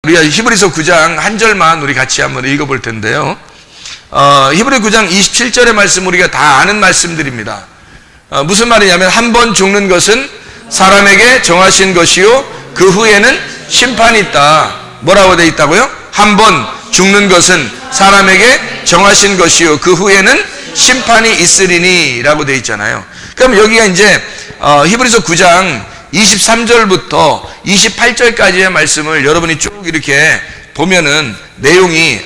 우리가 히브리서 9장 한 절만 우리 같이 한번 읽어볼 텐데요. 히브리 9장 27절의 말씀 우리가 다 아는 말씀들입니다. 무슨 말이냐면 한 번 죽는 것은 사람에게 정하신 것이요 그 후에는 심판이 있다. 뭐라고 되어 있다고요? 한 번 죽는 것은 사람에게 정하신 것이요 그 후에는 심판이 있으리니 라고 되어 있잖아요. 그럼 여기가 이제 히브리서 9장 23절부터 28절까지의 말씀을 여러분이 쭉 이렇게 보면은 내용이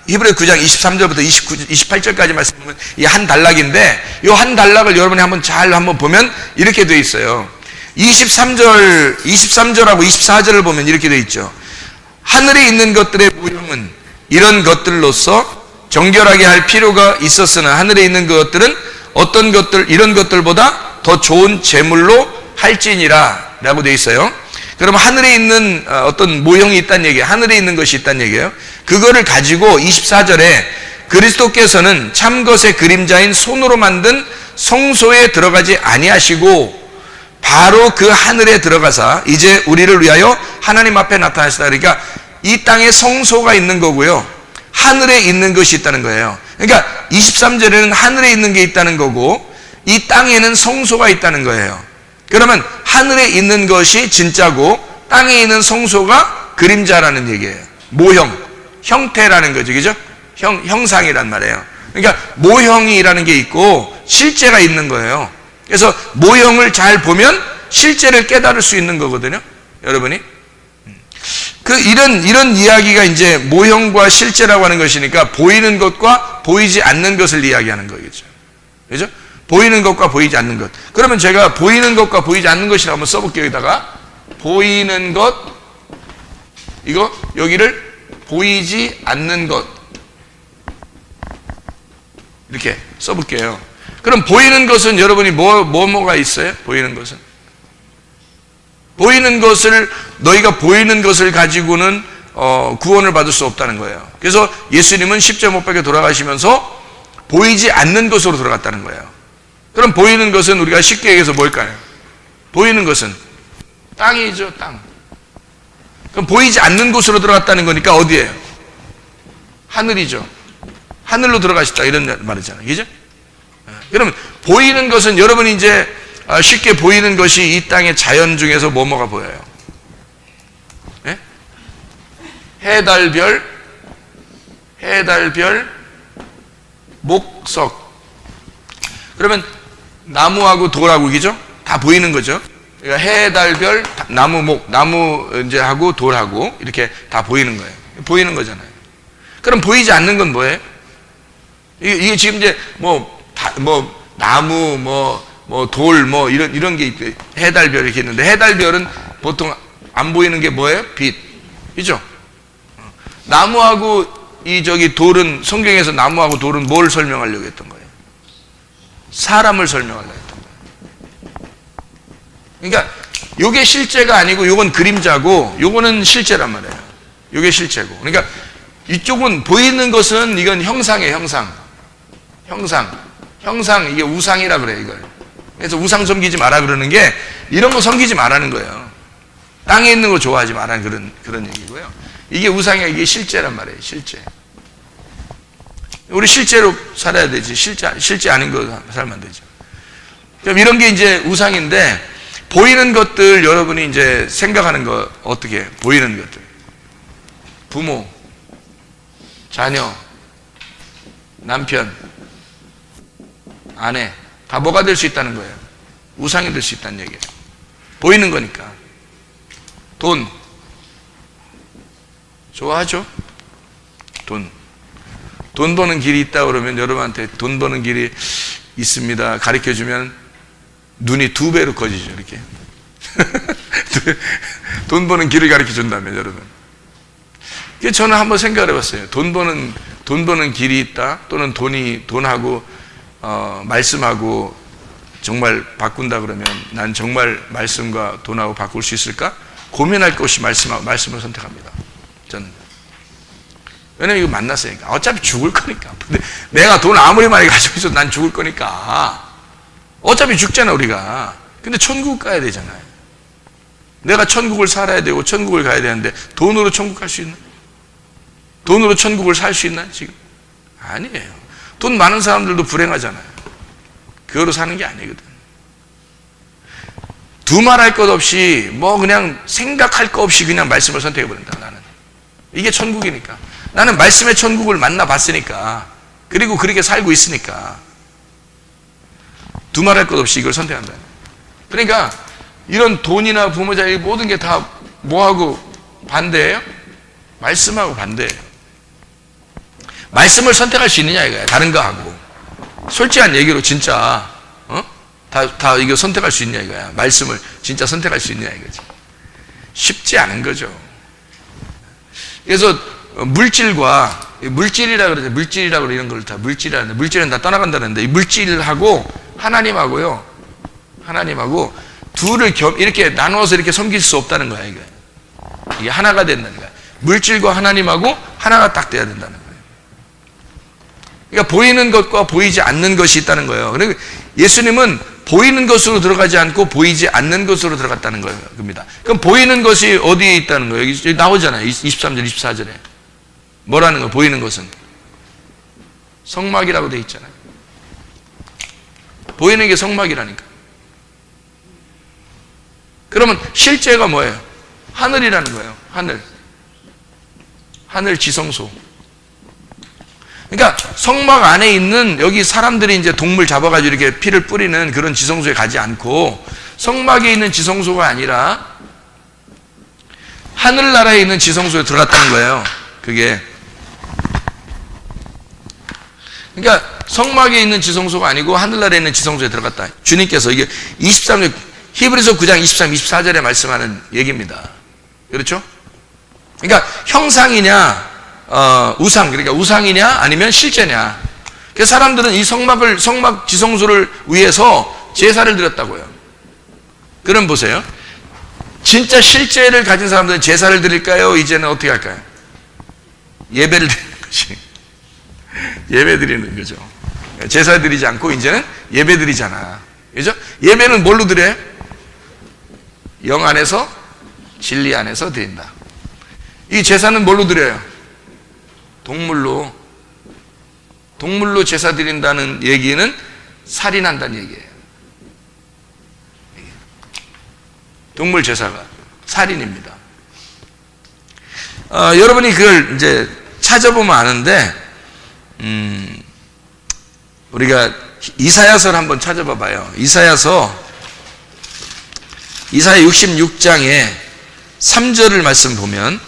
히브리 9장 23절부터 28절까지 말씀 보면 이 한 단락인데 이 한 단락을 여러분이 한번 보면 이렇게 되어 있어요. 23절하고 24절을 보면 이렇게 되어 있죠. 하늘에 있는 것들의 모형은 이런 것들로서 정결하게 할 필요가 있었으나 하늘에 있는 것들은 어떤 것들 이런 것들보다 더 좋은 제물로 할지니라 라고 되어 있어요. 그러면 하늘에 있는 어떤 모형이 있다는 얘기예요. 하늘에 있는 것이 있다는 얘기예요. 그거를 가지고 24절에 그리스도께서는 참것의 그림자인 손으로 만든 성소에 들어가지 아니하시고 바로 그 하늘에 들어가사 이제 우리를 위하여 하나님 앞에 나타나시다. 그러니까 이 땅에 성소가 있는 거고요. 하늘에 있는 것이 있다는 거예요. 그러니까 23절에는 하늘에 있는 게 있다는 거고 이 땅에는 성소가 있다는 거예요. 그러면 하늘에 있는 것이 진짜고 땅에 있는 성소가 그림자라는 얘기예요. 모형, 형태라는 거죠. 그죠? 형상이란 말이에요. 그러니까 모형이라는 게 있고 실제가 있는 거예요. 그래서 모형을 잘 보면 실제를 깨달을 수 있는 거거든요. 여러분이. 이런 이야기가 이제 모형과 실제라고 하는 것이니까 보이는 것과 보이지 않는 것을 이야기하는 거겠죠. 그죠? 보이는 것과 보이지 않는 것. 그러면 제가 보이는 것과 보이지 않는 것이라고 한번 써볼게요. 여기다가 보이는 것, 이거 여기를 보이지 않는 것 이렇게 써볼게요. 그럼 보이는 것은 여러분이 뭐가 있어요? 보이는 것은 보이는 것을 너희가 보이는 것을 가지고는 구원을 받을 수 없다는 거예요. 그래서 예수님은 십자가 못 박혀 돌아가시면서 보이지 않는 것으로 들어갔다는 거예요. 그럼 보이는 것은 우리가 쉽게 얘기해서 뭘까요? 보이는 것은 땅이죠, 땅. 그럼 보이지 않는 곳으로 들어갔다는 거니까 어디예요? 하늘이죠. 하늘로 들어가셨다 이런 말이잖아요. 그죠? 그러면 보이는 것은 여러분이 이제 쉽게 보이는 것이 이 땅의 자연 중에서 뭐가 보여요? 네? 해달별, 목석. 그러면 나무하고 돌하고 그죠? 다 보이는 거죠. 그러니까 해달별, 나무 이제 하고 돌하고 이렇게 다 보이는 거예요. 보이는 거잖아요. 그럼 보이지 않는 건 뭐예요? 이게 지금 이제 나무 돌 이런 게 있고 해달별 이렇게 있는데 해달별은 보통 안 보이는 게 뭐예요? 빛. 그죠? 나무하고 돌은 성경에서 나무하고 돌은 뭘 설명하려고 했던 거예요? 사람을 설명하려고 했던 거예요. 그러니까 요게 실제가 아니고 요건 그림자고 요거는 실제란 말이에요. 요게 실제고. 그러니까 이쪽은 보이는 것은 이건 형상이에요. 형상 이게 우상이라 그래요. 이걸. 그래서 우상 섬기지 마라 그러는 게 이런 거 섬기지 말라는 거예요. 땅에 있는 거 좋아하지 마라 그런 얘기고요. 이게 우상이야. 이게 실제란 말이에요. 실제. 우리 실제로 살아야 되지. 실제 아닌 거 살면 안 되죠. 그럼 이런 게 이제 우상인데 보이는 것들 여러분이 이제 생각하는 거 어떻게 보이는 것들. 부모, 자녀, 남편, 아내 다 뭐가 될 수 있다는 거예요? 우상이 될 수 있다는 얘기예요. 보이는 거니까. 돈 좋아하죠? 돈 버는 길이 있다 그러면 여러분한테 돈 버는 길이 있습니다 가르쳐주면 눈이 2배로 커지죠. 이렇게 돈 버는 길을 가르쳐준다면 여러분. 저는 한번 생각을 해봤어요. 돈 버는 길이 있다 또는 돈하고 말씀하고 정말 바꾼다 그러면 난 정말 말씀과 돈하고 바꿀 수 있을까? 고민할 것이 말씀을 선택합니다. 저는. 왜냐면 이거 만났으니까. 어차피 죽을 거니까. 근데 내가 돈 아무리 많이 가지고 있어도 난 죽을 거니까. 어차피 죽잖아 우리가. 근데 천국 가야 되잖아요. 내가 천국을 살아야 되고 천국을 가야 되는데 돈으로 천국 갈 수 있나? 돈으로 천국을 살 수 있나 지금? 아니에요. 돈 많은 사람들도 불행하잖아요. 그거로 사는 게 아니거든. 두말할 것 없이 뭐 그냥 생각할 거 없이 그냥 말씀을 선택해버린다. 나는 이게 천국이니까. 나는 말씀의 천국을 만나봤으니까, 그리고 그렇게 살고 있으니까 두말할 것 없이 이걸 선택한다. 그러니까 이런 돈이나 부모 자식 모든 게 다 뭐하고 반대예요? 말씀하고 반대예요. 말씀을 선택할 수 있느냐 이거야. 다른 거 하고. 솔직한 얘기로 진짜 다 이거 선택할 수 있냐 이거야. 말씀을 진짜 선택할 수 있냐 이거지. 쉽지 않은 거죠. 그래서 물질이라 그러죠. 물질이라고 이런 걸 다 물질이라는데, 물질은 다 떠나간다는데, 이 물질하고 하나님하고 둘을 이렇게 나누어서 이렇게 섬길 수 없다는 거야. 이게 하나가 된다는 거야. 물질과 하나님하고 하나가 딱 돼야 된다는 거예요. 그러니까 보이는 것과 보이지 않는 것이 있다는 거예요. 그러니까 예수님은 보이는 것으로 들어가지 않고 보이지 않는 것으로 들어갔다는 겁니다. 그럼 보이는 것이 어디에 있다는 거예요? 여기 나오잖아요. 23절, 24절에. 뭐라는 거예요? 보이는 것은 성막이라고 돼 있잖아요. 보이는 게 성막이라니까. 그러면 실제가 뭐예요? 하늘이라는 거예요. 하늘 지성소. 그러니까 성막 안에 있는, 여기 사람들이 이제 동물 잡아가지고 이렇게 피를 뿌리는 그런 지성소에 가지 않고, 성막에 있는 지성소가 아니라 하늘나라에 있는 지성소에 들어갔다는 거예요. 그게. 그러니까 성막에 있는 지성소가 아니고 하늘나라에 있는 지성소에 들어갔다. 주님께서 이게 23절, 히브리서 9장 23, 24절에 말씀하는 얘기입니다. 그렇죠? 그러니까 형상이냐, 우상, 그러니까 우상이냐 아니면 실제냐. 그래서 사람들은 이 성막 지성소를 위해서 제사를 드렸다고요. 그럼 보세요. 진짜 실제를 가진 사람들은 제사를 드릴까요? 이제는 어떻게 할까요? 예배를 드리는 것이. 예배 드리는 거죠. 제사 드리지 않고 이제는 예배 드리잖아. 그죠? 예배는 뭘로 드려요? 영 안에서, 진리 안에서 드린다. 이 제사는 뭘로 드려요? 동물로 제사 드린다는 얘기는 살인한다는 얘기예요. 동물 제사가 살인입니다. 여러분이 그걸 이제 찾아보면 아는데, 우리가 이사야서를 한번 찾아봐 봐요. 이사야 66장에 3절을 말씀 보면,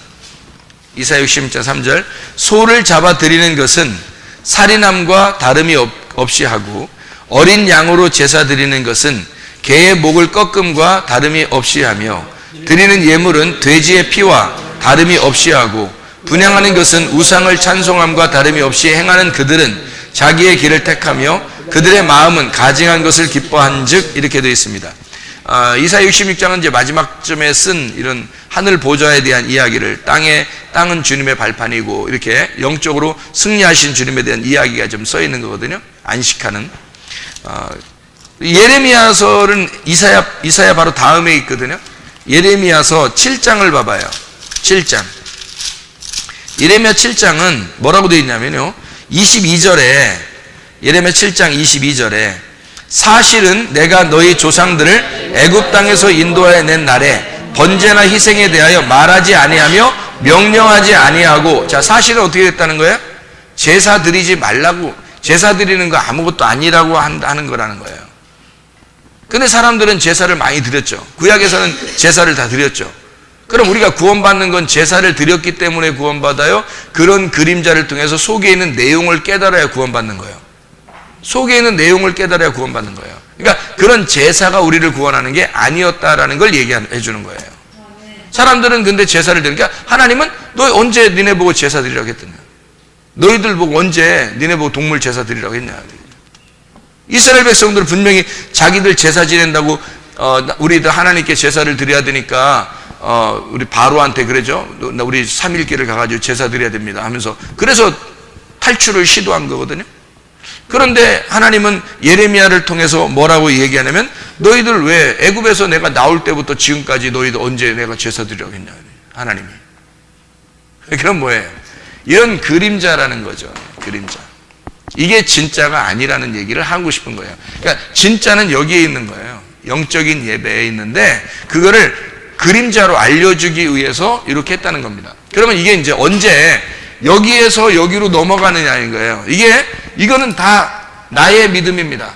이사야 66장 3절, 소를 잡아 드리는 것은 살인함과 다름이 없이 하고, 어린 양으로 제사 드리는 것은 개의 목을 꺾음과 다름이 없이 하며, 드리는 예물은 돼지의 피와 다름이 없이 하고, 분향하는 것은 우상을 찬송함과 다름이 없이 행하는 그들은 자기의 길을 택하며 그들의 마음은 가증한 것을 기뻐한즉, 이렇게 되어 있습니다. 이사야 66장은 이제 마지막 점에 쓴 이런 하늘 보좌에 대한 이야기를, 땅은 주님의 발판이고 이렇게 영적으로 승리하신 주님에 대한 이야기가 좀 써 있는 거거든요. 안식하는. 예레미야서는 이사야 바로 다음에 있거든요. 예레미야서 7장을 봐봐요. 7장. 예레미야 7장은 뭐라고 되어 있냐면요, 22절에, 예레미야 7장 22절에 사실은 내가 너희 조상들을 애굽 땅에서 인도하여 낸 날에 번제나 희생에 대하여 말하지 아니하며 명령하지 아니하고, 자, 사실은 어떻게 됐다는 거예요? 제사 드리지 말라고, 제사 드리는 거 아무것도 아니라고 하는 거라는 거예요. 근데 사람들은 제사를 많이 드렸죠. 구약에서는 제사를 다 드렸죠. 그럼 우리가 구원받는 건 제사를 드렸기 때문에 구원받아요? 그런 그림자를 통해서 속에 있는 내용을 깨달아야 구원받는 거예요. 속에 있는 내용을 깨달아야 구원받는 거예요. 그러니까 그런 제사가 우리를 구원하는 게 아니었다라는 걸 얘기해 주는 거예요. 사람들은 근데 제사를 드리니까, 하나님은 너 언제 니네 보고 제사 드리라고 했더냐? 너희들 보고 언제 니네 보고 동물 제사 드리라고 했냐? 이스라엘 백성들은 분명히 자기들 제사 지낸다고, 우리들 하나님께 제사를 드려야 되니까 우리 바로한테 그러죠. 우리 3일길을 가가지고 제사 드려야 됩니다 하면서, 그래서 탈출을 시도한 거거든요. 그런데 하나님은 예레미야를 통해서 뭐라고 얘기하냐면 너희들 왜 애굽에서 내가 나올 때부터 지금까지 너희들 언제 내가 제사 드리겠냐 하나님이. 그럼 뭐예요? 이런 그림자라는 거죠. 그림자. 이게 진짜가 아니라는 얘기를 하고 싶은 거예요. 그러니까 진짜는 여기에 있는 거예요. 영적인 예배에 있는데 그거를 그림자로 알려주기 위해서 이렇게 했다는 겁니다. 그러면 이게 이제 언제 여기에서 여기로 넘어가느냐인 거예요. 이거는 다 나의 믿음입니다.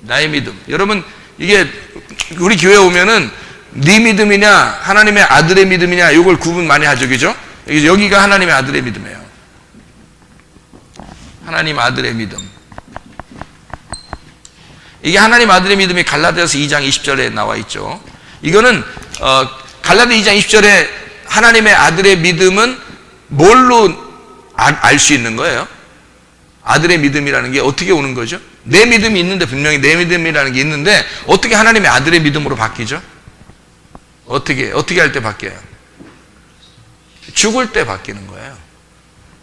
나의 믿음. 여러분, 이게 우리 교회 오면은 네 믿음이냐 하나님의 아들의 믿음이냐 이걸 구분 많이 하죠. 그죠? 여기가 하나님의 아들의 믿음이에요. 하나님 아들의 믿음. 이게 하나님 아들의 믿음이 갈라디아서 2장 20절에 나와 있죠. 이거는 갈라디아 2장 20절에 하나님의 아들의 믿음은 뭘로 알 수 있는 거예요? 아들의 믿음이라는 게 어떻게 오는 거죠? 내 믿음이 있는데, 분명히 내 믿음이라는 게 있는데 어떻게 하나님의 아들의 믿음으로 바뀌죠? 어떻게 할 때 바뀌어요? 죽을 때 바뀌는 거예요.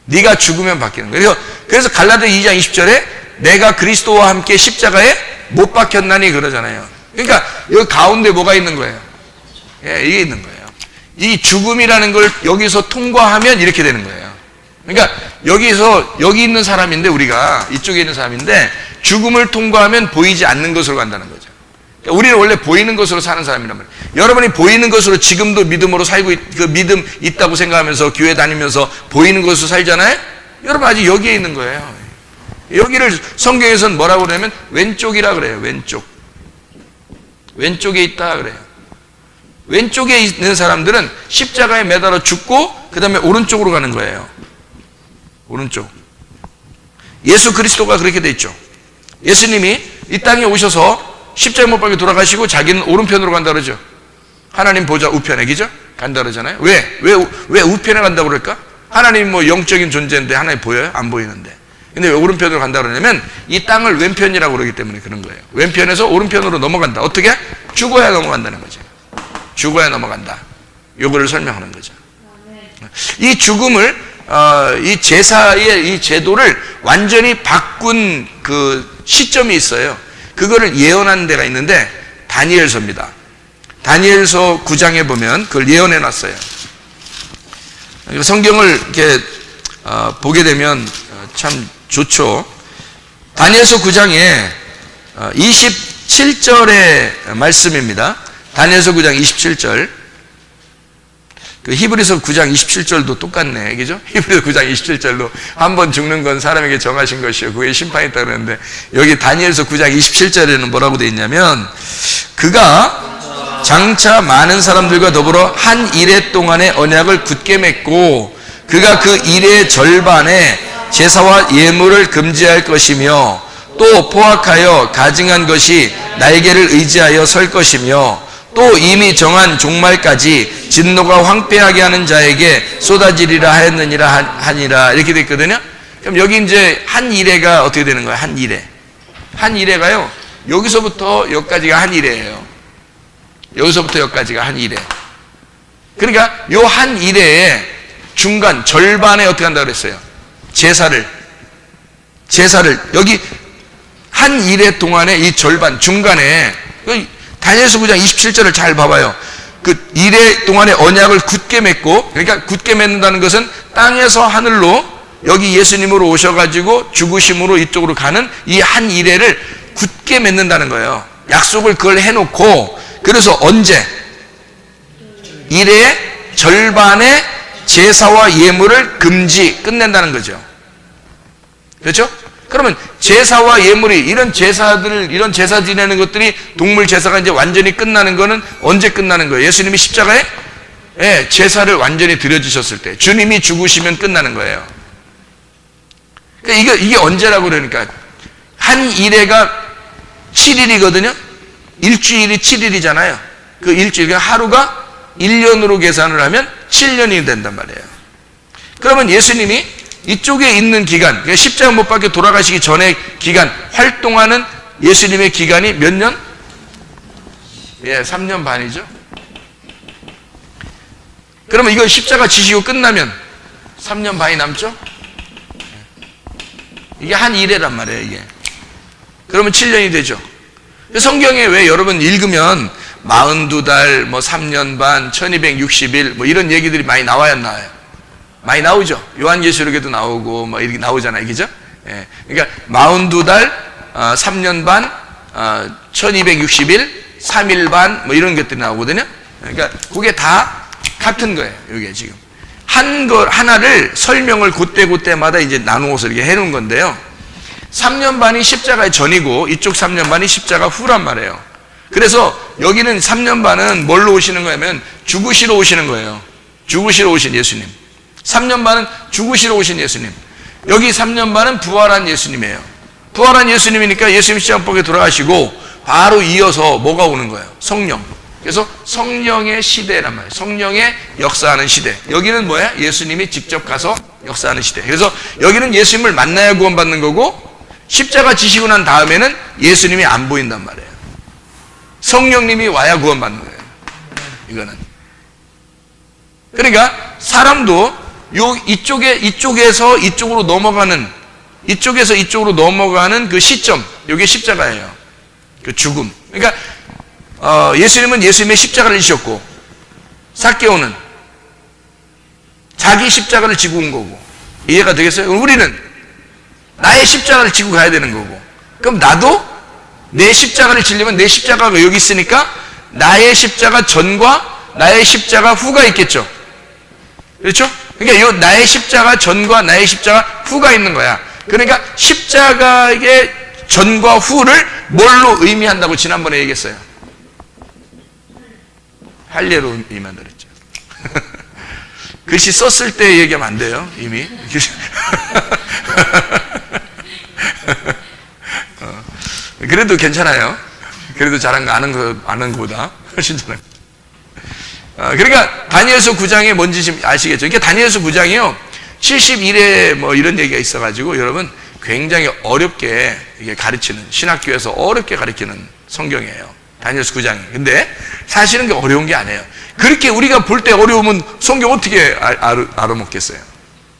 네가 죽으면 바뀌는 거예요. 그래서 갈라디아 2장 20절에 내가 그리스도와 함께 십자가에 못 박혔나니 그러잖아요. 그러니까 여기 가운데 뭐가 있는 거예요? 예, 이게 있는 거예요. 이 죽음이라는 걸 여기서 통과하면 이렇게 되는 거예요. 그러니까 여기 있는 사람인데, 우리가 이쪽에 있는 사람인데 죽음을 통과하면 보이지 않는 것으로 간다는 거죠. 그러니까 우리는 원래 보이는 것으로 사는 사람이란 말이에요. 여러분이 보이는 것으로 지금도 믿음으로 살고 그 믿음 있다고 생각하면서 교회 다니면서 보이는 것으로 살잖아요. 여러분 아직 여기에 있는 거예요. 여기를 성경에서는 뭐라고 그러냐면 왼쪽이라 그래요. 왼쪽에 있다 그래요. 왼쪽에 있는 사람들은 십자가에 매달아 죽고 그 다음에 오른쪽으로 가는 거예요. 오른쪽. 예수 그리스도가 그렇게 돼 있죠. 예수님이 이 땅에 오셔서 십자가에 못 박혀 돌아가시고 자기는 오른편으로 간다 그러죠. 하나님 보좌 우편에, 그죠? 간다 그러잖아요. 왜 우편에 간다고 그럴까? 하나님 뭐 영적인 존재인데 하나님 보여요? 안 보이는데. 근데 왜 오른편으로 간다 그러냐면 이 땅을 왼편이라고 그러기 때문에 그런 거예요. 왼편에서 오른편으로 넘어간다. 어떻게? 죽어야 넘어간다는 거죠. 죽어야 넘어간다. 요거를 설명하는 거죠. 이 죽음을 이 제사의 이 제도를 완전히 바꾼 그 시점이 있어요. 그거를 예언한 데가 있는데 다니엘서입니다. 다니엘서 9장에 보면 그걸 예언해 놨어요. 성경을 이렇게 보게 되면 참 좋죠. 다니엘서 9장에 27절의 말씀입니다. 다니엘서 9장 27절. 그 히브리서 9장 27절도 똑같네. 그죠? 히브리서 9장 27절로 한 번 죽는 건 사람에게 정하신 것이요 그의 심판이 있다 그러는데 여기 다니엘서 9장 27절에는 뭐라고 되어 있냐면 그가 장차 많은 사람들과 더불어 한 이레 동안의 언약을 굳게 맺고 그가 그 이레의 절반에 제사와 예물을 금지할 것이며 또 포악하여 가증한 것이 날개를 의지하여 설 것이며 또 이미 정한 종말까지 진노가 황폐하게 하는 자에게 쏟아지리라 하였느니라 하니라 이렇게 되어 있거든요. 그럼 여기 이제 한 이레가 어떻게 되는 거예요? 한 이레. 한 이레가요. 여기서부터 여기까지가 한 이레예요. 여기서부터 여기까지가 한 이레. 그러니까 요 한 이레의 중간 절반에 어떻게 한다고 그랬어요? 제사를 여기 한 이레 동안에 이 절반 중간에 다니엘서 9장 27절을 잘 봐봐요. 그 이레 동안의 언약을 굳게 맺고, 그러니까 굳게 맺는다는 것은 땅에서 하늘로 여기 예수님으로 오셔가지고 죽으심으로 이쪽으로 가는 이 한 이레를 굳게 맺는다는 거예요. 약속을 그걸 해놓고, 그래서 언제? 이레의 절반의 제사와 예물을 끝낸다는 거죠. 그렇죠? 그러면 제사와 예물이 이런 제사 지내는 것들이 동물 제사가 이제 완전히 끝나는 거는 언제 끝나는 거예요? 예수님이 십자가에 제사를 완전히 드려주셨을 때 주님이 죽으시면 끝나는 거예요. 그러니까 이게 언제라고 그러니까 한 일회가 7일이거든요. 일주일이 7일이잖아요. 그 일주일, 그러니까 하루가 1년으로 계산을 하면 7년이 된단 말이에요. 그러면 예수님이 이쪽에 있는 기간, 그러니까 십자가 못 박혀 돌아가시기 전에 기간, 활동하는 예수님의 기간이 몇 년? 3년 반이죠. 그러면 이거 십자가 지시고 끝나면 3년 반이 남죠? 이게 한 일회란 말이에요, 이게. 그러면 7년이 되죠. 성경에 왜 여러분 읽으면 42달, 뭐 3년 반, 1260일, 뭐 이런 얘기들이 많이 나와야 안 나와요? 많이 나오죠. 요한계시록에도 나오고, 뭐 이렇게 나오잖아요, 그죠? 예. 그러니까 42달, 3년 반, 1260일, 3일 반, 뭐 이런 것들이 나오거든요. 그러니까 그게 다 같은 거예요, 이게 지금. 하나를 설명을 그때마다 이제 나누어서 이렇게 해놓은 건데요. 3년 반이 십자가의 전이고, 이쪽 3년 반이 십자가 후란 말이에요. 그래서 여기는 3년 반은 뭘로 오시는 거냐면 죽으시러 오시는 거예요. 죽으시러 오신 예수님. 3년 반은 죽으시러 오신 예수님. 여기 3년 반은 부활한 예수님이에요. 부활한 예수님이니까 예수님 십자가에 돌아가시고 바로 이어서 뭐가 오는 거예요? 성령. 그래서 성령의 시대란 말이에요. 성령의 역사하는 시대. 여기는 뭐야? 예수님이 직접 가서 역사하는 시대. 그래서 여기는 예수님을 만나야 구원받는 거고, 십자가 지시고 난 다음에는 예수님이 안 보인단 말이에요. 성령님이 와야 구원받는 거예요. 이거는. 그러니까 사람도 이쪽에서 이쪽으로 넘어가는 그 시점, 이게 십자가예요. 그 죽음. 그러니까 예수님은 예수님의 십자가를 지셨고, 삭개오는 자기 십자가를 지고 온 거고. 이해가 되겠어요? 우리는 나의 십자가를 지고 가야 되는 거고. 그럼 나도 내 십자가를 지려면 내 십자가가 여기 있으니까 나의 십자가 전과 나의 십자가 후가 있겠죠. 그렇죠? 그러니까 요 나의 십자가 전과 나의 십자가 후가 있는 거야. 그러니까 십자가의 전과 후를 뭘로 의미한다고 지난번에 얘기했어요? 할례로 의미한다 그랬죠. 글씨 썼을 때 얘기하면 안 돼요, 이미. 그래도 괜찮아요. 그래도 잘한 거 아는 거보다 훨씬 잘한 거. 그러니까 다니엘서 9장에 뭔지 아시겠죠? 그러니까 다니엘서 9장이요 71회 뭐 이런 얘기가 있어가지고 여러분 굉장히 어렵게 이게 가르치는, 신학교에서 어렵게 가르치는 성경이에요. 다니엘서 9장이. 근데 사실은 그 어려운 게 아니에요. 그렇게 우리가 볼 때 어려우면 성경 어떻게 알아먹겠어요?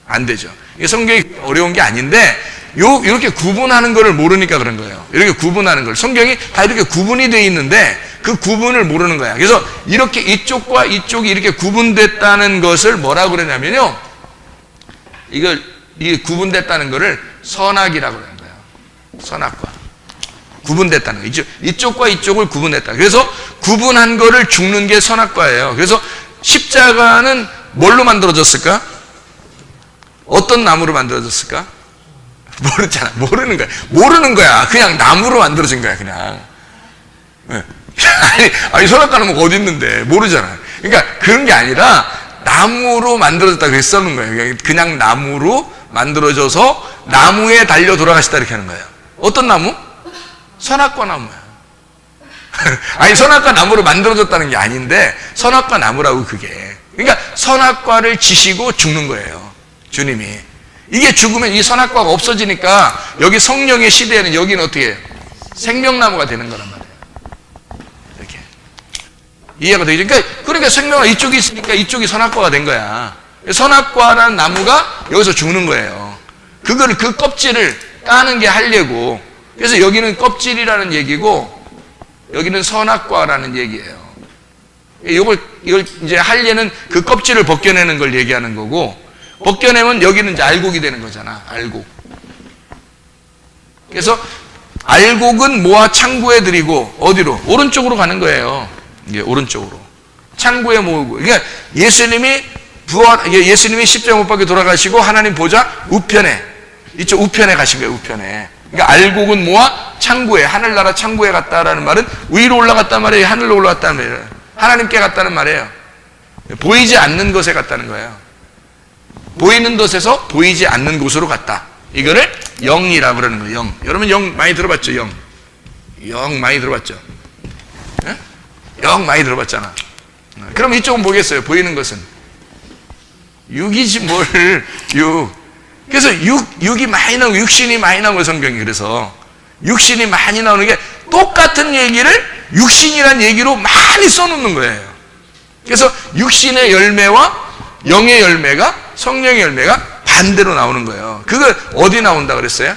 안 되죠. 이게 성경이 어려운 게 아닌데 이렇게 구분하는 거를 모르니까 그런 거예요. 이렇게 구분하는 걸. 성경이 다 이렇게 구분이 되어 있는데 그 구분을 모르는 거야. 그래서 이렇게 이쪽과 이쪽이 이렇게 구분됐다는 것을 뭐라고 그러냐면요. 이게 구분됐다는 거를 선악이라고 그러는 거예요. 선악과. 구분됐다는 거예요. 이쪽과 이쪽을 구분했다. 그래서 구분한 거를 죽는 게 선악과예요. 그래서 십자가는 뭘로 만들어졌을까? 어떤 나무로 만들어졌을까? 모르잖아. 모르는 거야. 그냥 나무로 만들어진 거야, 그냥. 아니, 선악과는 뭐 어디 있는데. 모르잖아. 그러니까 그런 게 아니라 나무로 만들어졌다 그랬었는 거예요. 그냥 나무로 만들어져서 나무에 달려 돌아가시다 이렇게 하는 거예요. 어떤 나무? 선악과 나무야. 아니, 선악과 나무로 만들어졌다는 게 아닌데 선악과 나무라고 그게. 그러니까 선악과를 지시고 죽는 거예요. 주님이. 이게 죽으면 이 선악과가 없어지니까 여기 성령의 시대에는 여기는 어떻게 해요? 생명나무가 되는 거란 말이에요. 이렇게. 이해가 되죠? 그러니까 생명은 이쪽이 있으니까 이쪽이 선악과가 된 거야. 선악과라는 나무가 여기서 죽는 거예요. 그 껍질을 까는 게 할례고, 그래서 여기는 껍질이라는 얘기고 여기는 선악과라는 얘기예요. 이걸 이제 할례는 그 껍질을 벗겨내는 걸 얘기하는 거고, 벗겨내면 여기는 이제 알곡이 되는 거잖아. 알곡. 그래서 알곡은 모아 창고에 들이고 어디로? 오른쪽으로 가는 거예요. 이게 오른쪽으로. 창고에 모으고. 그러니까 예수님이 십자가 못 박혀 돌아가시고 하나님 보좌 우편에, 이쪽 우편에 가신 거예요. 우편에. 그러니까 알곡은 모아 창고에, 하늘나라 창고에 갔다라는 말은 위로 올라갔단 말이에요. 하늘로 올라갔다는 말이에요. 하나님께 갔다는 말이에요. 보이지 않는 것에 갔다는 거예요. 보이는 것에서 보이지 않는 곳으로 갔다. 이거를 영이라고 그러는 거예요. 영. 여러분 영 많이 들어봤죠? 영 많이 들어봤죠? 네? 영 많이 들어봤잖아. 그럼 이쪽은 뭐겠어요? 보이는 것은 육이지 뭘. 육. 그래서 육이 많이 나오고 육신이 많이 나오고 성경이. 그래서 육신이 많이 나오는 게 똑같은 얘기를 육신이란 얘기로 많이 써놓는 거예요. 그래서 육신의 열매와 영의 열매가, 성령의 열매가 반대로 나오는 거예요. 그거 어디 나온다 그랬어요?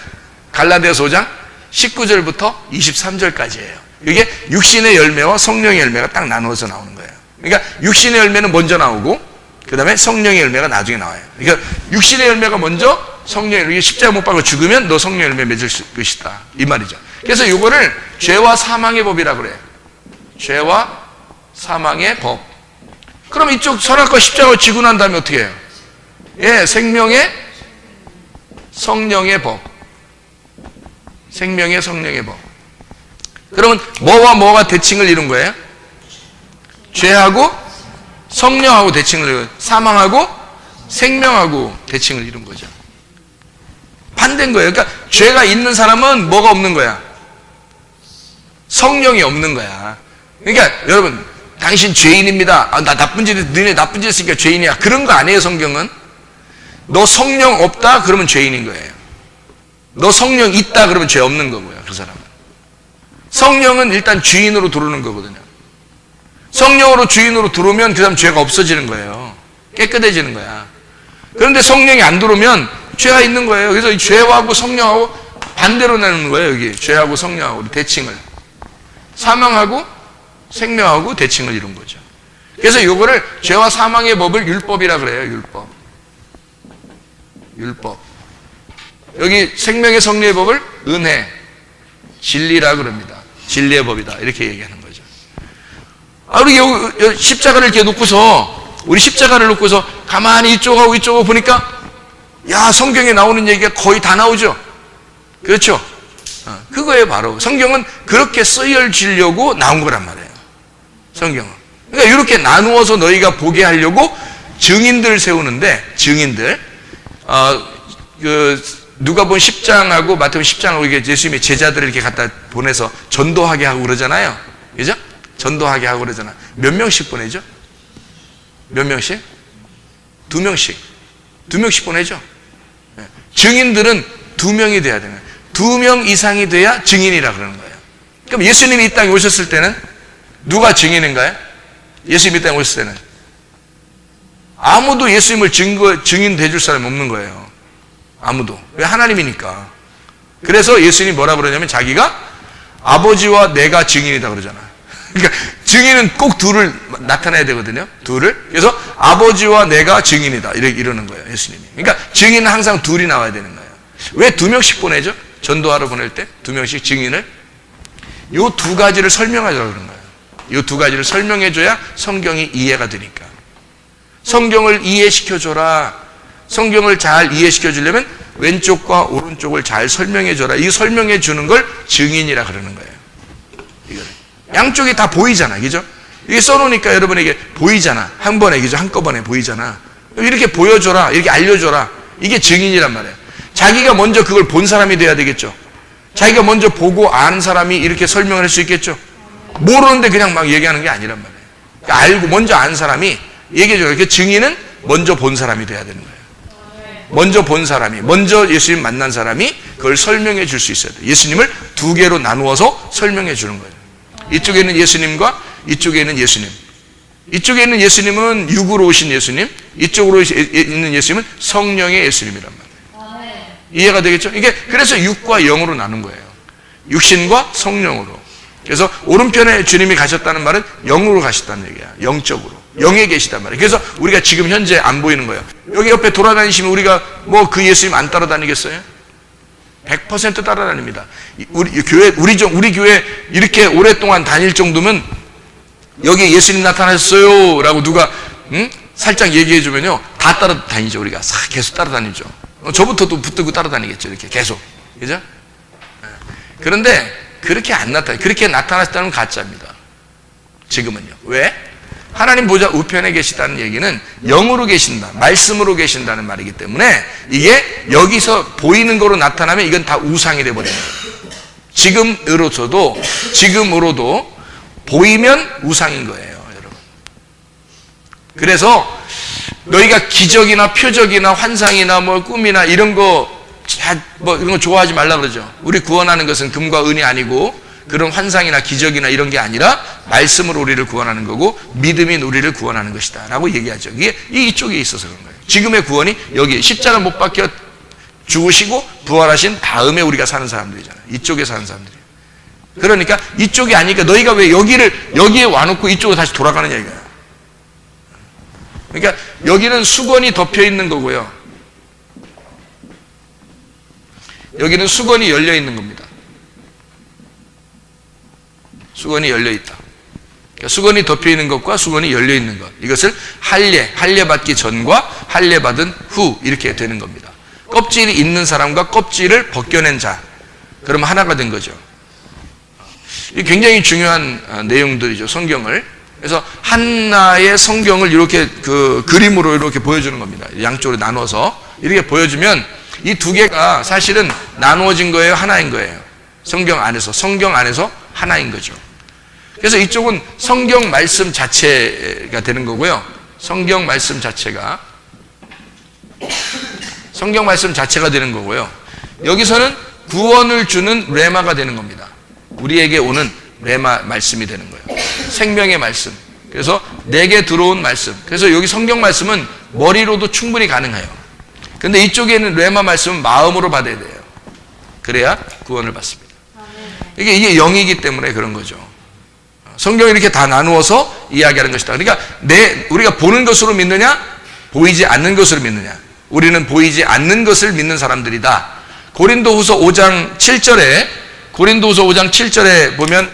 갈라디아서 5장 19절부터 23절까지예요. 이게 육신의 열매와 성령의 열매가 딱 나누어서 나오는 거예요. 그러니까 육신의 열매는 먼저 나오고 그 다음에 성령의 열매가 나중에 나와요. 그러니까 육신의 열매가 먼저, 성령의 열매, 십자가 못 박고 죽으면 너 성령의 열매 맺을 것이다, 이 말이죠. 그래서 이거를 죄와 사망의 법이라고 그래요. 죄와 사망의 법. 그럼 이쪽 선악과 십자가를 지고 난 다음에 어떻게 해요? 예, 생명의 성령의 법. 생명의 성령의 법. 그러면 뭐와 뭐가 대칭을 이룬 거예요? 죄하고 성령하고 대칭을 이룬 거예요. 사망하고 생명하고 대칭을 이룬 거죠. 반대인 거예요. 그러니까 죄가 있는 사람은 뭐가 없는 거야? 성령이 없는 거야. 그러니까 여러분, 당신 죄인입니다. 나 나쁜 짓, 너네 나쁜 짓 했으니까 죄인이야. 그런 거 아니에요, 성경은. 너 성령 없다? 그러면 죄인인 거예요. 너 성령 있다? 그러면 죄 없는 거고요, 그 사람은. 성령은 일단 주인으로 들어오는 거거든요. 성령으로 주인으로 들어오면 그 사람 죄가 없어지는 거예요. 깨끗해지는 거야. 그런데 성령이 안 들어오면 죄가 있는 거예요. 그래서 이 죄하고 성령하고 반대로 내는 거예요, 여기. 죄하고 성령하고 대칭을. 사망하고 생명하고 대칭을 이룬 거죠. 그래서 이거를 죄와 사망의 법을 율법이라 그래요, 율법. 율법. 여기 생명의 성령의 법을 은혜, 진리라 그럽니다. 진리의 법이다, 이렇게 얘기하는 거죠. 우리 십자가를 이렇게 놓고서, 우리 십자가를 놓고서 가만히 이쪽하고 이쪽하고 보니까, 야, 성경에 나오는 얘기가 거의 다 나오죠. 그렇죠? 그거예요, 바로. 성경은 그렇게 쓰여지려고 나온 거란 말이에요. 성경은. 그러니까 이렇게 나누어서 너희가 보게 하려고 증인들 세우는데, 증인들, 누가복음 10장하고 마태복음 10장하고 이게 예수님의 제자들을 이렇게 갖다 보내서 전도하게 하고 그러잖아요. 그죠? 전도하게 하고 그러잖아. 몇 명씩 보내죠? 몇 명씩? 2명씩. 2명씩 보내죠. 증인들은 2명이 돼야 되는 거예요. 2명 이상이 돼야 증인이라 그러는 거예요. 그럼 예수님이 이 땅에 오셨을 때는 누가 증인인가요? 예수님이 이 땅에 오셨을 때는 아무도 예수님을 증인 돼줄 사람이 없는 거예요. 아무도. 왜? 하나님이니까. 그래서 예수님이 뭐라 그러냐면 자기가 아버지와 내가 증인이다 그러잖아. 그러니까 증인은 꼭 둘을 나타내야 되거든요. 둘을. 그래서 아버지와 내가 증인이다, 이러는 거예요, 예수님이. 그러니까 증인은 항상 둘이 나와야 되는 거예요. 왜 2명씩 보내죠? 전도하러 보낼 때 2명씩 증인을. 요 2가지를 설명하자고 그러는 거예요. 요 2가지를 설명해줘야 성경이 이해가 되니까. 성경을 이해시켜줘라. 성경을 잘 이해시켜 주려면 왼쪽과 오른쪽을 잘 설명해 줘라. 이 설명해 주는 걸 증인이라 그러는 거예요. 이거를. 양쪽이 다 보이잖아, 그죠? 이게 써놓으니까 여러분에게 보이잖아. 한 번에, 그죠? 한꺼번에 보이잖아. 이렇게 보여줘라, 이렇게 알려줘라. 이게 증인이란 말이에요. 자기가 먼저 그걸 본 사람이 돼야 되겠죠. 자기가 먼저 보고 아는 사람이 이렇게 설명을 할 수 있겠죠. 모르는데 그냥 막 얘기하는 게 아니란 말이에요. 그러니까 알고 먼저 안 사람이 얘기해 줘요. 그 증인은 먼저 본 사람이 돼야 되는 거예요. 먼저 본 사람이, 먼저 예수님 만난 사람이 그걸 설명해 줄 수 있어야 돼요. 예수님을 2개로 나누어서 설명해 주는 거예요. 이쪽에 있는 예수님과 이쪽에 있는 예수님. 이쪽에 있는 예수님은 육으로 오신 예수님, 이쪽으로 있는 예수님은 성령의 예수님이란 말이에요. 이해가 되겠죠? 이게 그래서 육과 영으로 나눈 거예요. 육신과 성령으로. 그래서 오른편에 주님이 가셨다는 말은 영으로 가셨다는 얘기야. 영적으로. 영에 계시단 말이에요. 그래서 우리가 지금 현재 안 보이는 거예요. 여기 옆에 돌아다니시면 우리가 뭐 그 예수님 안 따라다니겠어요? 100% 따라다닙니다. 우리 교회 이렇게 오랫동안 다닐 정도면 여기 예수님 나타나셨어요 라고 누가 살짝 얘기해 주면요, 다 따라다니죠. 우리가 계속 따라다니죠. 저부터도 붙들고 따라다니겠죠. 이렇게 계속. 그죠? 그런데 그렇게 안 나타나요. 그렇게 나타나셨다는 가짜입니다. 지금은요. 왜? 하나님 보좌 우편에 계시다는 얘기는 영으로 계신다, 말씀으로 계신다는 말이기 때문에 이게 여기서 보이는 거로 나타나면 이건 다 우상이 돼버려요. 지금으로도 보이면 우상인 거예요, 여러분. 그래서 너희가 기적이나 표적이나 환상이나 뭐 꿈이나 이런 거 이런 거 좋아하지 말라 그러죠. 우리 구원하는 것은 금과 은이 아니고 그런 환상이나 기적이나 이런 게 아니라 말씀으로 우리를 구원하는 거고 믿음이 우리를 구원하는 것이다 라고 얘기하죠. 이게 이쪽에 있어서 그런 거예요. 지금의 구원이 여기 십자가 못 박혀 죽으시고 부활하신 다음에 우리가 사는 사람들이잖아요. 이쪽에 사는 사람들이에요. 그러니까 이쪽이 아니니까 너희가 왜 여기에 와놓고 이쪽으로 다시 돌아가느냐 이거야. 그러니까 여기는 수건이 덮여 있는 거고요. 여기는 수건이 열려 있는 겁니다. 수건이 열려 있다. 그러니까 수건이 덮여 있는 것과 수건이 열려 있는 것. 이것을 할례 받기 전과 할례 받은 후 이렇게 되는 겁니다. 껍질이 있는 사람과 껍질을 벗겨낸 자. 그러면 하나가 된 거죠. 이 굉장히 중요한 내용들이죠. 성경을. 그래서 하나의 성경을 이렇게 그 그림으로 이렇게 보여주는 겁니다. 양쪽으로 나눠서 이렇게 보여주면 이 두 개가 사실은 나누어진 거예요, 하나인 거예요. 성경 안에서 하나인 거죠. 그래서 이쪽은 성경 말씀 자체가 되는 거고요. 성경 말씀 자체가 되는 거고요. 여기서는 구원을 주는 레마가 되는 겁니다. 우리에게 오는 레마 말씀이 되는 거예요. 생명의 말씀. 그래서 내게 들어온 말씀. 그래서 여기 성경 말씀은 머리로도 충분히 가능해요. 근데 이쪽에는 레마 말씀은 마음으로 받아야 돼요. 그래야 구원을 받습니다. 이게 영이기 때문에 그런 거죠. 성경이 이렇게 다 나누어서 이야기하는 것이다. 그러니까 우리가 보는 것으로 믿느냐, 보이지 않는 것으로 믿느냐. 우리는 보이지 않는 것을 믿는 사람들이다. 고린도후서 5장 7절에 보면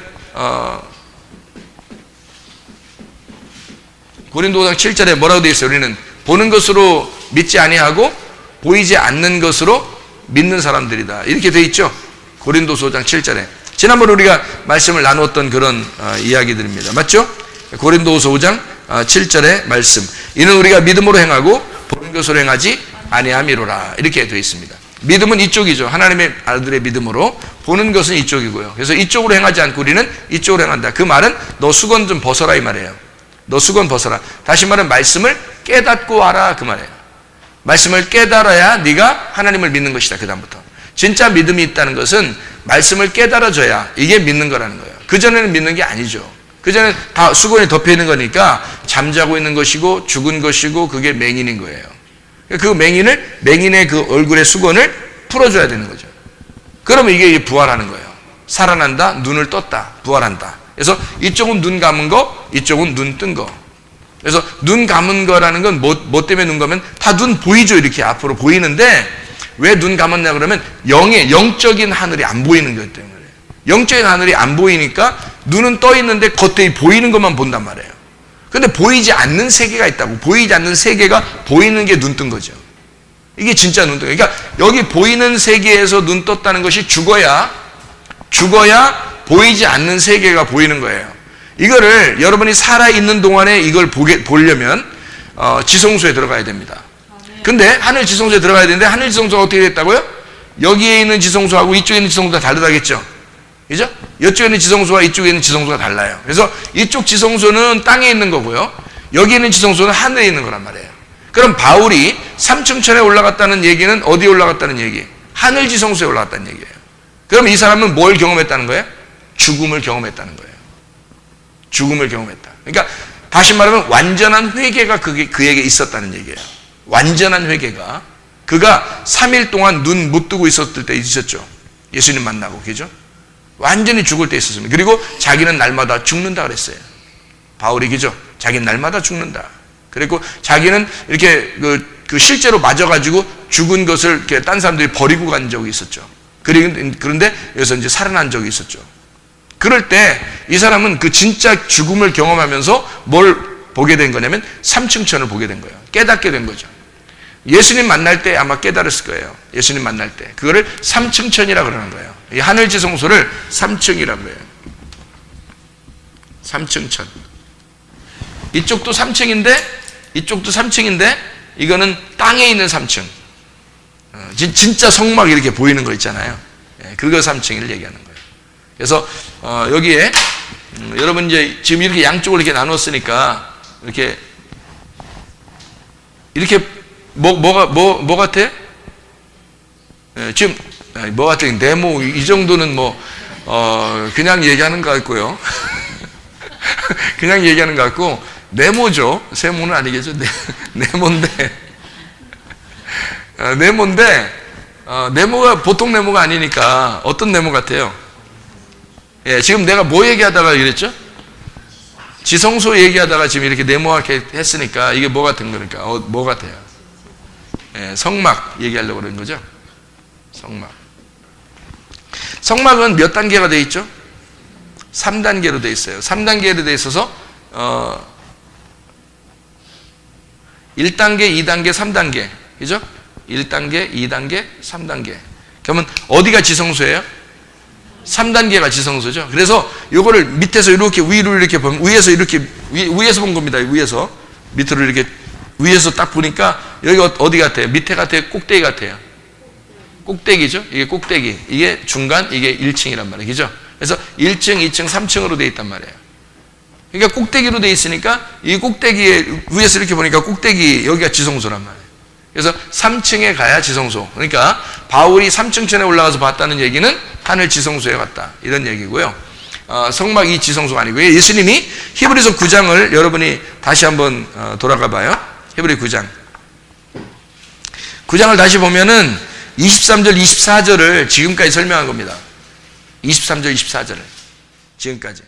고린도후서 7절에 뭐라고 되어 있어요? 우리는 보는 것으로 믿지 아니하고 보이지 않는 것으로 믿는 사람들이다. 이렇게 되어 있죠. 고린도서 5장 7절에. 지난번에 우리가 말씀을 나누었던 그런 이야기들입니다. 맞죠? 고린도서 5장 7절의 말씀. 이는 우리가 믿음으로 행하고 보는 것으로 행하지 아니함이로라. 이렇게 되어 있습니다. 믿음은 이쪽이죠. 하나님의 아들의 믿음으로. 보는 것은 이쪽이고요. 그래서 이쪽으로 행하지 않고 우리는 이쪽으로 행한다. 그 말은 너 수건 좀 벗어라 이 말이에요. 너 수건 벗어라. 다시 말하면 말씀을 깨닫고 와라 그 말이에요. 말씀을 깨달아야 네가 하나님을 믿는 것이다. 그 다음부터 진짜 믿음이 있다는 것은 말씀을 깨달아줘야 이게 믿는 거라는 거예요. 그전에는 믿는 게 아니죠. 그전에는 다 수건이 덮여 있는 거니까 잠자고 있는 것이고 죽은 것이고 그게 맹인인 거예요. 그 맹인의 그 얼굴의 수건을 풀어줘야 되는 거죠. 그러면 이게 부활하는 거예요. 살아난다, 눈을 떴다, 부활한다. 그래서 이쪽은 눈 감은 거, 이쪽은 눈 뜬 거. 그래서 눈 감은 거라는 건 뭐 때문에 눈 감으면 다 눈 보이죠. 이렇게 앞으로 보이는데 왜 눈 감았냐 그러면 영적인 하늘이 안 보이는 것 때문에. 영적인 하늘이 안 보이니까 눈은 떠 있는데 겉에 보이는 것만 본단 말이에요. 근데 보이지 않는 세계가 있다고. 보이지 않는 세계가 보이는 게 눈 뜬 거죠. 이게 진짜 눈 뜬 거예요. 그러니까 여기 보이는 세계에서 눈 떴다는 것이 죽어야 보이지 않는 세계가 보이는 거예요. 이거를 여러분이 살아있는 동안에 이걸 보려면 지성소에 들어가야 됩니다. 근데 하늘 지성소에 들어가야 되는데 하늘 지성소가 어떻게 됐다고요? 여기에 있는 지성소하고 이쪽에 있는 지성소가 다르다겠죠? 그죠? 이쪽에 있는 지성소와 이쪽에 있는 지성소가 달라요. 그래서 이쪽 지성소는 땅에 있는 거고요. 여기 있는 지성소는 하늘에 있는 거란 말이에요. 그럼 바울이 3층 천에 올라갔다는 얘기는 어디에 올라갔다는 얘기? 하늘 지성소에 올라갔다는 얘기예요. 그럼 이 사람은 뭘 경험했다는 거예요? 죽음을 경험했다는 거예요. 죽음을 경험했다. 그러니까 다시 말하면 완전한 회개가 그에게 있었다는 얘기예요. 완전한 회개가. 그가 3일 동안 눈 못 뜨고 있었을 때 있었죠. 예수님 만나고, 그죠? 완전히 죽을 때 있었습니다. 그리고 자기는 날마다 죽는다 그랬어요. 바울이, 그죠? 자기는 날마다 죽는다. 그리고 자기는 이렇게 그 실제로 맞아가지고 죽은 것을 이렇게 딴 사람들이 버리고 간 적이 있었죠. 그런데 여기서 이제 살아난 적이 있었죠. 그럴 때 이 사람은 그 진짜 죽음을 경험하면서 뭘 보게 된 거냐면 3층 천을 보게 된 거예요. 깨닫게 된 거죠. 예수님 만날 때 아마 깨달았을 거예요. 예수님 만날 때. 그거를 3층 천이라고 그러는 거예요. 이 하늘 지성소를 3층이라고 해요. 3층 천. 이쪽도 3층인데 이거는 땅에 있는 3층. 진짜 성막 이렇게 보이는 거 있잖아요. 그거 3층을 얘기하는 거예요. 그래서 여기에 여러분 이제 지금 이렇게 양쪽을 이렇게 나눴으니까 이렇게 뭐 같아? 지금 뭐 같아? 네모 이 정도는 그냥 얘기하는 것 같고요. 그냥 얘기하는 것 같고 네모죠. 세모는 아니겠죠. 네모인데 네모가 보통 네모가 아니니까 어떤 네모 같아요? 예, 지금 내가 뭐 얘기하다가 이랬죠? 지성소 얘기하다가 지금 이렇게 네모하게 했으니까 이게 뭐 같은 거니까 뭐 같아요? 예, 성막 얘기하려고 그러는 거죠? 성막. 성막은 몇 단계가 되어 있죠? 3단계로 되어 있어요. 3단계로 되어 있어서 1단계, 2단계, 3단계. 그죠? 1단계, 2단계, 3단계. 그러면 어디가 지성소예요? 3단계가 지성소죠. 그래서 요거를 밑에서 이렇게 위로 이렇게 보면 위에서 이렇게 위에서 본 겁니다. 위에서 밑으로 이렇게 위에서 딱 보니까 여기 어디 같아요? 밑에 같아요? 꼭대기 같아요? 꼭대기죠. 이게 꼭대기. 이게 중간, 이게 1층이란 말이에요. 그죠? 그래서 1층, 2층, 3층으로 되어 있단 말이에요. 그러니까 꼭대기로 되어 있으니까 이 꼭대기에 위에서 이렇게 보니까 꼭대기 여기가 지성소란 말이에요. 그래서 3층에 가야 지성소. 그러니까 바울이 3층천에 올라가서 봤다는 얘기는 하늘 지성소에 갔다. 이런 얘기고요. 성막이 지성소가 아니고요. 예수님이 히브리서 9장을 여러분이 다시 한번 돌아가 봐요. 히브리 9장. 9장을 다시 보면은 23절, 24절을 지금까지 설명한 겁니다. 23절, 24절을 지금까지.